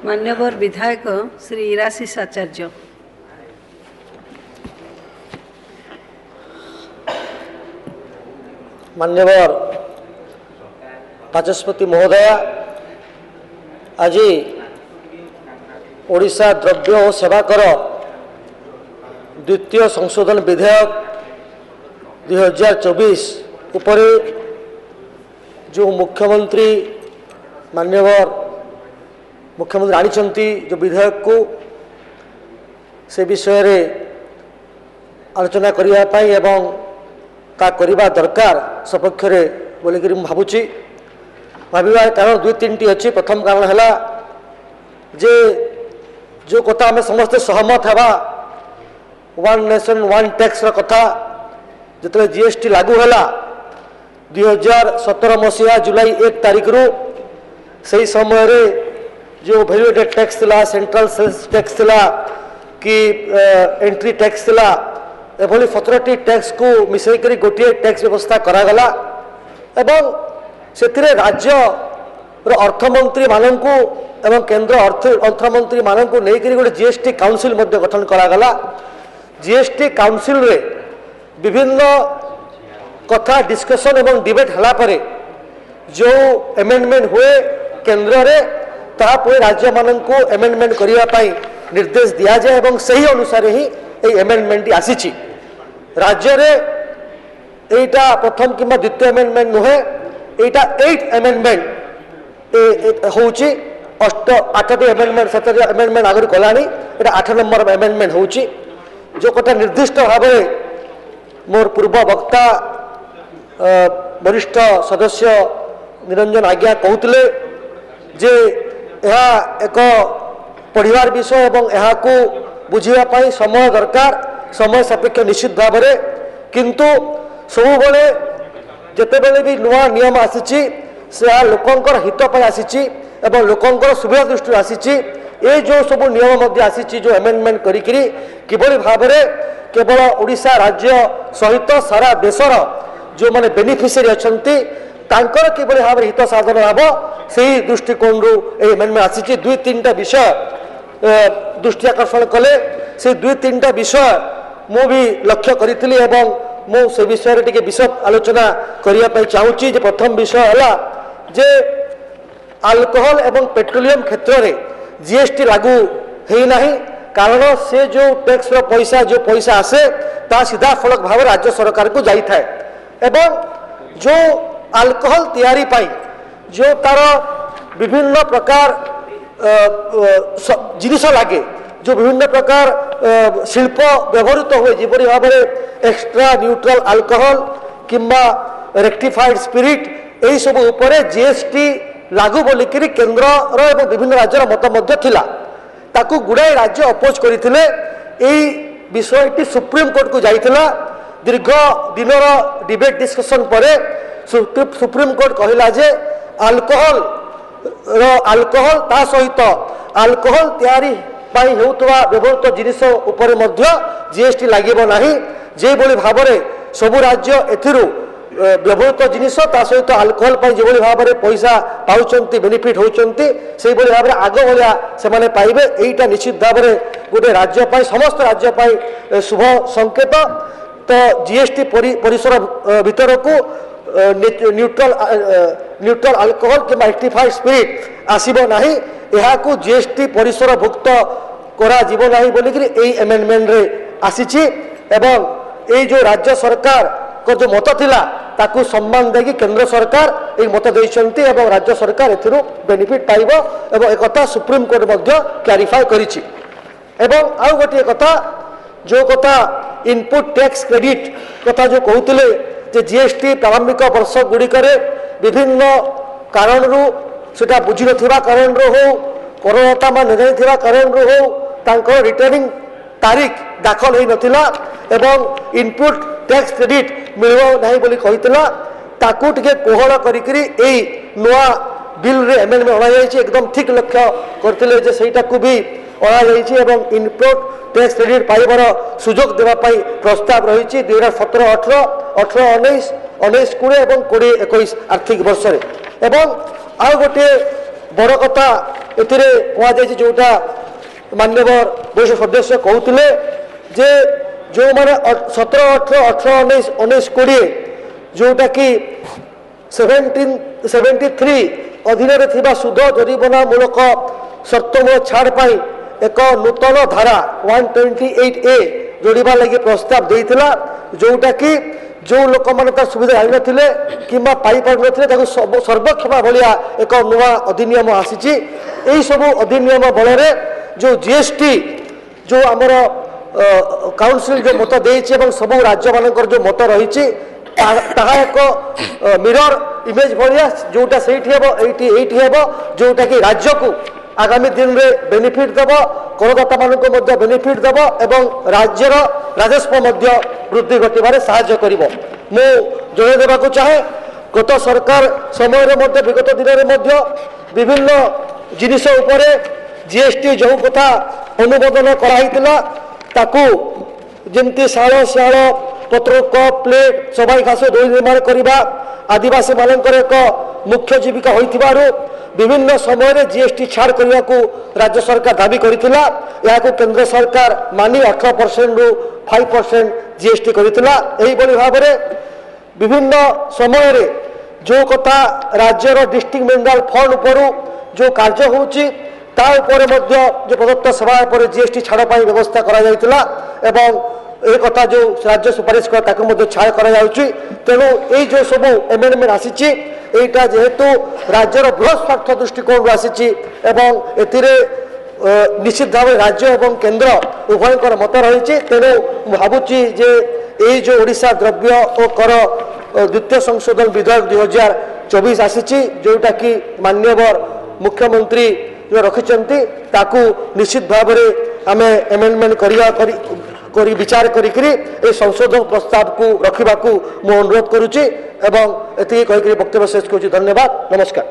मान्यवर विधायक श्री इराशिष आचार्य। मान्यवर बाचस्पति महोदय, आज ओडिशा द्रव्य और सेवा कर द्वितीय संशोधन विधेयक 2024 उपर जो मुख्यमंत्री मान्यवर मुख्यमंत्री आनी जो विधेयक को से विषय रे आलोचना करने एवं ता करवा दरकार सपक्ष बोलिक भावुची भावार कारण दुई तीन टी अच्छी। प्रथम कारण है जे जो कथा आम समस्ते सहमत है वन नेशन वन टैक्स कथा जो जीएसटी लागू है 2017 मसीहा जुलाई 1 तारीख रु से समय रे जो वैल्यूएडेड टैक्स थिला, सेंट्रल सेल्स टैक्स थिला कि एंट्री टैक्स थिला, एभली 17टी टैक्स को मिसई गोटे टैक्स व्यवस्था करागला एवं से राज्य अर्थमंत्री मानू एवं केंद्र अर्थमंत्री मानू नहीं गोटे जीएसटी काउंसिल गठन करागला। जीएसटी काउंसिल रे विभिन्न कथा डिस्कशन एवं डिबेट हला परे जो एमेंडमेंट हुए केंद्र रे तापुए राज्य मानू एमेंडमेंट करने निर्देश दिया जाए एवं सही अनुसार ही एमेंडमेंट आसी। राज्य रे एटा प्रथम किंबा द्वितीय एमेंडमेंट नुहे, एटा 8 एमेंडमेंट होउची। 8टी एमेंडमेंट 7टी एमेंडमेंट आगरी कलानी, एटा 8 नंबर एमेंडमेंट होउची। जो कथा निर्दिष्ट भाव मोर पूर्व वक्ता वरिष्ठ सदस्य निरंजन आज्ञा कहते जे यह एक पढ़ार विषय एवं यहाँ को बुझापी समय दरकार, समय सापेक्ष निश्चित भाव में, किंतु सब बेले जिते बड़े भी नुआ नियम आसी लोकंर हित आसी एवं लोकंर सुविधा दृष्टि आसी। ये जो सब नियम आसी जो एमेंडमेंट किभली भाव में केवल ओडिशा राज्य सहित सारा देशर जो माने बेनिफिशियरी अच्छी तांकर किभली भाव हित साधन हम से दृष्टिकोण रु एमेंडमेंट आसी। दुई तीन टा विषय दृष्टि आकर्षण कले से दुई तीन टा विषय मु भी लक्ष्य करी एवं मु से विषय टिके विशद आलोचना करने चाहूँगी। प्रथम विषय है जे अल्कोहल एवं पेट्रोलियम क्षेत्र में जीएसटी लागू है कारण से जो टैक्स पैसा जो पैसा आसे ता सीधा फलक भाव राज्य सरकार को जाई थाए एवं जो अल्कोहल तैयारी पाई जो तार विभिन्न प्रकार जिनिस लगे जो विभिन्न प्रकार शिल्प व्यवहृत हुए जिपरि भाव में एक्स्ट्रा न्यूट्रल अल्कोहल किंबा रेक्टिफाइड स्पिरिट यही सब उपरे जीएसटी लागू बोलिक केन्द्र एवं विभिन्न राज्यर मत थिला ताकू गुड़ाए राज्य अपोज करथिले। एई विषयटी सुप्रीम कोर्ट को जाइथिला। दीर्घ दिनर डिबेट डिस्कशन परे सुप्रीम कोर्ट कहिला जे अल्कोहल ता सहित अल्कोहल तैयारी पाई हेउतवा व्यवहृत जिनिस उपरे मध्य जीएसटी लागिबो नाही। जे बोली भाव में सबु राज्य एथिरु व्यवहृत जिनिस ता सहित अल्कोहल पाई जे बोली भाव में पैसा पाउचंती बेनिफिट होउचंती से बोली भाव में आग भलिया से माने पाइबे। एईटा निश्चित भाव में गोटे राज्य पाई समस्त राज्य पाई शुभ संकेत। तो जीएसटी परिसर भीतर को न्यूट्रल अल्कोहल कि रेक्टिफाइड स्पिरिट आसीबो नाही, यहाँ को जीएसटी परिसर भुक्त करा जीवो नाही बोलिक एई एमेंडमेंट रे आसीची एवं ये जो राज्य सरकार को जो मत थिला ताकू सम्मान देगी केंद्र सरकार एक मत देइछंती एवं राज्य सरकार एथिरु बेनिफिट पाइबो एवं एक कथा सुप्रीम कोर्ट मध्य क्लैरिफाई करिछि। एवं आउ गोटे कथा जो कथा इनपुट टैक्स क्रेडिट कथा जो कहते जे जीएसटी प्रारंभिक वर्ष गुड़िक विभिन्न कारण रु सेटा बुझी नथिबा कारण रो हो कोरोना मा न जाइथिबा कारण रो हो तांको रिटर्निंग तारीख दाखल होई नथिला एवं इनपुट टैक्स क्रेडिट मिलबो नाही बोली कहितला ताकू टिके कोहळ करिकरी एई नोआ बिल रे एमेंडमेंट होना जाइछि। एकदम ठीक लक्ष्य करथिले जे सेटा को भी अणा जाइछि एवं इनपुट टैक्स क्रेडिट पाइबार सुजोग देवा पाई प्रस्ताव रही 2017-18, 18-19, 19-20 और 20-21 आर्थिक वर्ष रे। एवं आउ गोटे बड़ कथा ए जोटा मान्यवर वरिष्ठ सदस्य कहते जे जो मैंने 17, 18, 18, 19, 20 जोटा कि 1773 अधीन थिबा सुध जरिमाना मूलक शर्तमूल छाड़ पाई एक नूतन धारा 128A जोड़वा लगी प्रस्ताव देता जोटा कि जो लोक मैंने सुविधा आई नथिले किंबा पाई पार नथिले सर्वक्षमा भाया एक नुआ अधिनियम आसी सब अधिनियम बल जो जीएसटी जो आमर काउंसिल जो मत देती सब राज्य मान जो मत रही एक मिरर इमेज भाया जोटा से जोटा कि राज्य को आगामी दिन में बेनिफिट देव करदाता मान बेनिफिट देव एवं राज्यर राजस्व वृद्धि घटवे साहाय्य कर जनदेवा चाहे गत सरकार समय विगत दिन में विभिन्न जिनिस जीएसटी जो कथा अनुमोदन कराई जमती शाल शाल पत्र कप प्लेट सबाई घास दई निर्माण करने आदिवासी मानकर एक मुख्य जीविका होइथिबारु विभिन्न समय जीएसटी छाड़ करने को राज्य सरकार दाबी करथिला याको केंद्र सरकार मानी 18% रु 5% जीएसटी करथिला एही बली भाव में विभिन्न समय जो कथा राज्यर डिस्ट्रिक्ट मिनरल फंड उपरू जो कार्य होउची ता उपरे मध्य जो प्रदत्त सभा पर जीएसटी छाड़ पाई व्यवस्था करा जायतिला एवं एक कथा जो राज्य सुपारिश कर छाड़ कर तेणु ये जो सब एमेंडमेंट आसी एटा जेहेतु राज्यर बृहत स्वार्थ दृष्टिकोण आसी निश्चित भाव राज्य एवं केंद्र उभयंकर मत रही तेणु भावुची जे ये जो ओडिशा द्रव्य और कर द्वितीय संशोधन विधेयक 2024 आसी जोटा कि मान्यवर मुख्यमंत्री जो रखिंट ताकू निश्चित भाव में आम एमेंडमेंट करी विचार करी संशोधन प्रस्ताव को रखा अनुरोध करुच्ची एवं एति कहीकि वक्तव्य शेष करुच्ची। धन्यवाद, नमस्कार।